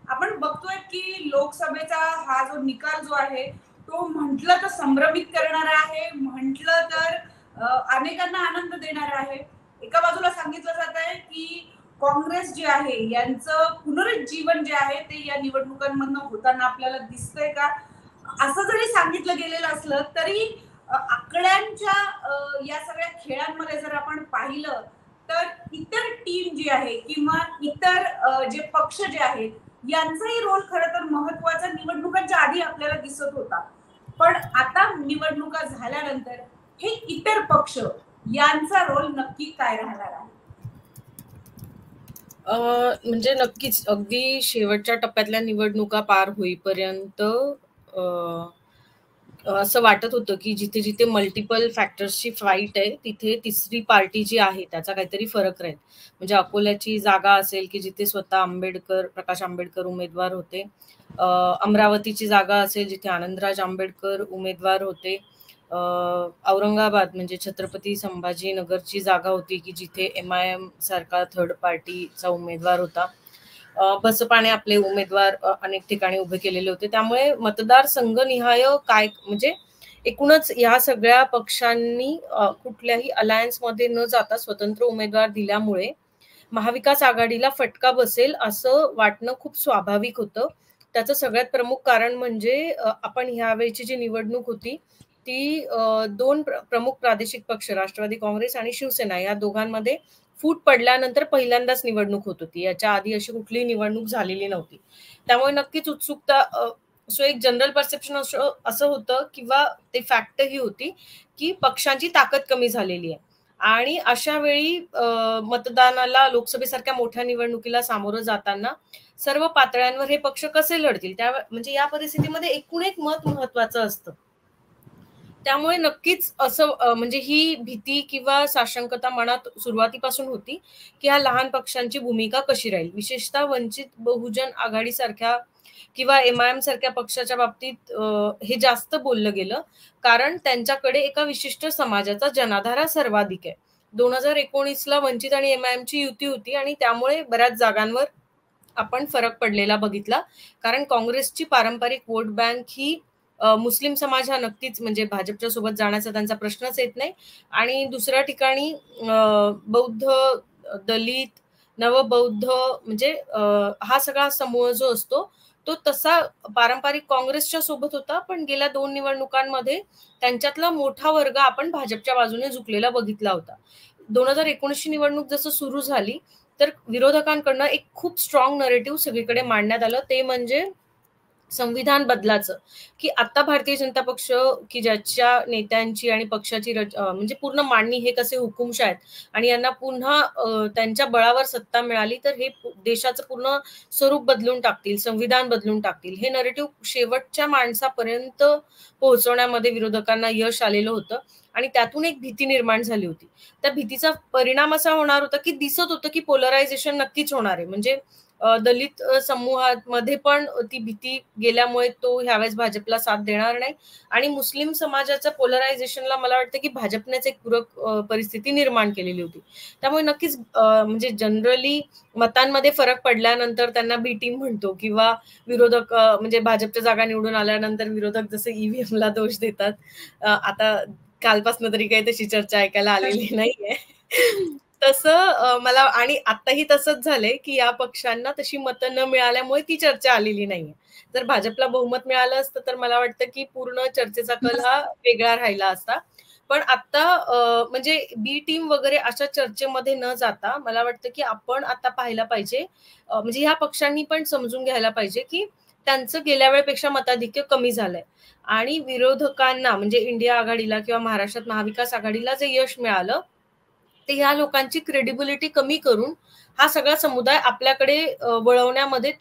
आपण बघतोय की लोकसभेचा हा जो निकाल जो आहे तो म्हटलं तर संभ्रमित करणारा आहे, म्हटलं तर अनेकांना आनंद देणारा आहे. एका बाजूला सांगितलं जात आहे की काँग्रेस जे आहे यांचं पुनरुज्जीवन जे आहे ते या निवडणुकांमधनं होताना आपल्याला दिसतंय का? असं जरी सांगितलं गेलेलं असलं तरी आकड्यांच्या या सगळ्या खेळांमध्ये जर आपण पाहिलं तर इतर टीम जी आहे किंवा इतर जे पक्ष जे आहेत यांचाही रोल खरं तर महत्वाचा निवडणुकांच्या आधी आपल्याला दिसत होता. पण आता निवडणुका झाल्यानंतर हे इतर पक्ष यांचा रोल नक्की काय राहणार आहे? म्हणजे नक्कीच अगदी शेवटच्या टप्प्यातल्या निवडणुका पार होईपर्यंत असं वाटत होतं की जिथे जिथे मल्टिपल फॅक्टर्सची फाईट आहे तिथे तिसरी पार्टी जी आहे त्याचा काहीतरी फरक राहील. म्हणजे अकोल्याची जागा असेल की जिथे स्वतः प्रकाश आंबेडकर उमेदवार होते. अमरावतीची जागा असेल जिथे आनंदराज आंबेडकर उमेदवार होते. औरंगाबाद म्हणजे छत्रपती संभाजीनगरची जागा होती की जिथे MIM सारखा थर्ड पार्टीचा उमेदवार होता. बसपाने आपले उमेदवार अनेक ठिकाणी उभे केलेले होते. त्यामुळे मतदारसंघनिहाय काय म्हणजे एकूणच या सगळ्या पक्षांनी कुठल्याही अलायन्समध्ये न जाता स्वतंत्र उमेदवार दिल्यामुळे महाविकास आघाडीला फटका बसेल असं वाटणं खूप स्वाभाविक होतं. त्याचं सगळ्यात प्रमुख कारण म्हणजे आपण ह्यावेळची जी निवडणूक होती ती दोन प्रमुख प्रादेशिक पक्ष राष्ट्रवादी काँग्रेस आणि शिवसेना या दोघांमध्ये फूट पडल्यानंतर पहिल्यांदाच निवडणूक होत होती. याच्या आधी अशी कुठलीही निवडणूक झालेली नव्हती. त्यामुळे नक्कीच उत्सुकता सो एक जनरल परसेप्शन असं होतं किंवा ते फॅक्ट ही होती की पक्षांची ताकद कमी झालेली आहे. आणि अशा वेळी मतदानाला लोकसभेसारख्या मोठ्या निवडणुकीला सामोरं जाताना सर्व पातळ्यांवर हे पक्ष कसे लढतील त्या म्हणजे या परिस्थितीमध्ये एकूण एक मत महत्वाचं असतं. त्यामुळे नक्कीच असं म्हणजे ही भीती किंवा साशंकता मनात सुरुवातीपासून होती की ह्या लहान पक्षांची भूमिका कशी राहील. विशेषतः वंचित बहुजन आघाडी सारख्या किंवा MIM सारख्या पक्षाच्या बाबतीत हे जास्त बोललं गेलं कारण त्यांच्याकडे एका विशिष्ट समाजाचा जनाधार सर्वाधिक आहे. 2019ला वंचित आणि MIM ची युती होती आणि त्यामुळे बऱ्याच जागांवर आपण फरक पडलेला बघितला. कारण काँग्रेसची पारंपरिक वोट बँक ही मुस्लिम समाज हा नक्कीच म्हणजे भाजपच्या सोबत जाण्याचा त्यांचा प्रश्नच येत नाही. आणि दुसऱ्या ठिकाणी बौद्ध, दलित, नवबौद्ध म्हणजे हा सगळा समूह जो असतो तो तसा पारंपरिक काँग्रेसच्या सोबत होता. पण गेल्या 2 निवडणुकांमध्ये त्यांच्यातला मोठा वर्ग आपण भाजपच्या बाजूने झुकलेला बघितला होता. 2019ची निवडणूक जसं सुरू झाली तर विरोधकांकडनं एक खूप स्ट्रॉंग नरेटिव्ह सगळीकडे मांडण्यात आलं. ते म्हणजे संविधान बदलाचं, की आता भारतीय जनता पक्ष की ज्याच्या नेत्यांची आणि पक्षाची म्हणजे पूर्ण मांडणी हे कसे हुकुमशाह आहेत आणि यांना पुन्हा त्यांच्या बळावर सत्ता मिळाली तर हे देशाचं पूर्ण स्वरूप बदलून टाकतील, संविधान बदलून टाकतील. हे नरेटिव्ह शेवटच्या माणसापर्यंत पोहोचवण्यामध्ये विरोधकांना यश आलेलं होतं आणि त्यातून एक भीती निर्माण झाली होती. त्या भीतीचा परिणाम असा होणार होता की दिसत होतं की पोलरायझेशन नक्कीच होणार आहे. म्हणजे दलित समूहामध्ये पण ती भीती गेल्यामुळे तो ह्यावेळेस भाजपला साथ देणार नाही आणि मुस्लिम समाजाच्या पोलरायझेशनला मला वाटतं की भाजपनेच एक पूरक परिस्थिती निर्माण केलेली होती. त्यामुळे नक्कीच म्हणजे जनरली मतांमध्ये फरक पडल्यानंतर त्यांना बी टीम म्हणतो किंवा विरोधक म्हणजे भाजपच्या जागा निवडून आल्यानंतर विरोधक जसे ईव्हीएमला दोष देतात. आता कालपासून तरी काही तशी चर्चा ऐकायला आलेली नाहीये. तसं मला आणि आताही तसंच झालंय की या पक्षांना तशी मतं न मिळाल्यामुळे ती चर्चा आलेली नाहीये. जर भाजपला बहुमत मिळालं असतं तर मला वाटतं की पूर्ण चर्चेचा कल हा वेगळा राहिला असता. पण आता म्हणजे बी टीम वगैरे अशा चर्चेमध्ये न जाता मला वाटतं की आपण आता पाहायला पाहिजे म्हणजे ह्या पक्षांनी पण समजून घ्यायला पाहिजे की त्यांचं गेल्या वेळेपेक्षा मताधिक्य कमी झालंय आणि विरोधकांना म्हणजे इंडिया आघाडीला किंवा महाराष्ट्रात महाविकास आघाडीला जे यश मिळालं ते ह्या लोकांची क्रेडिबिलिटी कमी करून हा सगळा समुदाय आपल्याकडे वळवण्यामध्ये